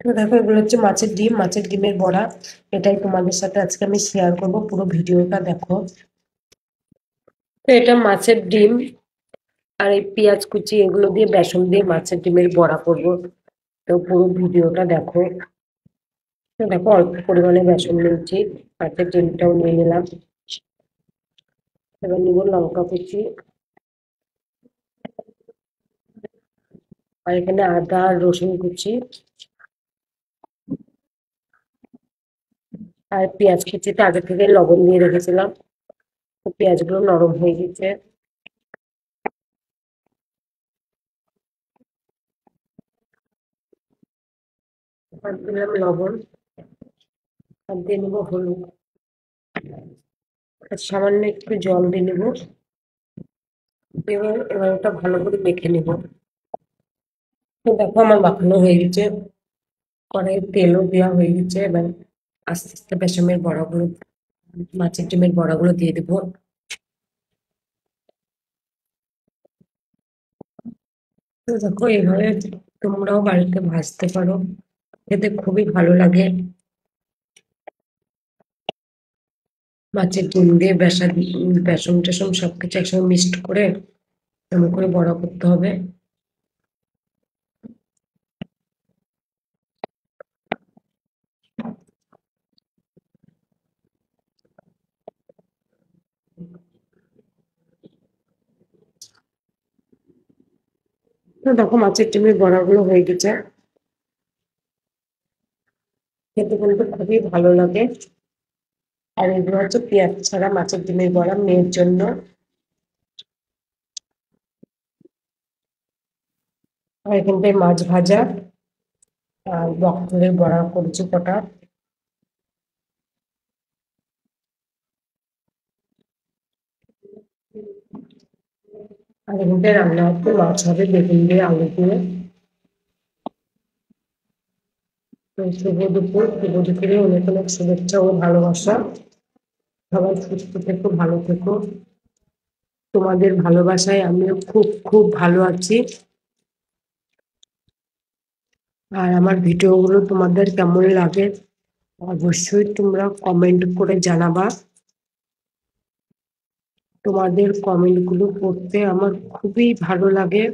তো দেখো, এগুলো হচ্ছে মাছের ডিম, মাছের ডিমের বড়া। এটাই তোমাদের সাথে আজকে আমি শেয়ার করব, পুরো ভিডিওটা দেখো। তো এটা মাছের ডিম আর এই পেঁয়াজ কুচি এগুলো দিয়ে বেসন দিয়ে মাছের ডিমের বড়া করব। তো পুরো ভিডিওটা দেখো। তো দেখো, অল্প পরিমাণে বেসন নিয়েছি, মাছের ডিমটাও নিয়ে নিলাম। এবার নিব লঙ্কা কুচি, আর এখানে আদা আর রসুন কুচি, আর পেঁয়াজ কুচিতে আগে থেকে লবণ দিয়ে রেখেছিলাম। তো পেঁয়াজগুলো নরম হয়ে গেছে। আর দিলাম লবণ, আর দিয়ে নেবো হলুদ, আর সামান্য একটু জল দিয়ে নেবো। এবার ওটা ভালো করে মেখে নেব। তো দেখো, আমার মাখানো হয়ে গেছে, কড়াইয়ে তেলও দেওয়া হয়ে গেছে। এবার আস্তে আস্তে বেসনের বড়াগুলো, মাছের ডিমের বড়াগুলো দিয়ে দেবো। তো দেখো, এইভাবে তোমরাও বাড়িতে ভাজতে পারো, খেতে খুবই ভালো লাগে। মাছের ডিম দিয়ে বেসন টেসন সবকিছু একসঙ্গে মিক্সড করে এমন করে বড়া করতে হবে। তো দেখো, মাছের ডিমের বড়াগুলো হয়ে গেছে, খেতে কিন্তু খুবই ভালো লাগে। আর এগুলো হচ্ছে পেঁয়াজ ছাড়া মাছের ডিমের বড়া, মেয়ের জন্য। আর এখানটায় মাছ ভাজা আর বকফুলের বড়া করেছি কটা। আর এখানটায় রান্না হচ্ছে, মাছ হবে বেগুন দিয়ে আলু দিয়ে। তো শুভ দুপুরে অনেক অনেক শুভেচ্ছা ও ভালোবাসা। সবাই সুস্থ থেকো, ভালো থেকো। তোমাদের ভালোবাসায় আমিও খুব খুব ভালো আছি। আর আমার ভিডিওগুলো তোমাদের কেমন লাগে অবশ্যই তোমরা কমেন্ট করে জানাবা। তোমাদের কমেন্ট গুলো পড়তে আমার খুবই ভালো লাগে।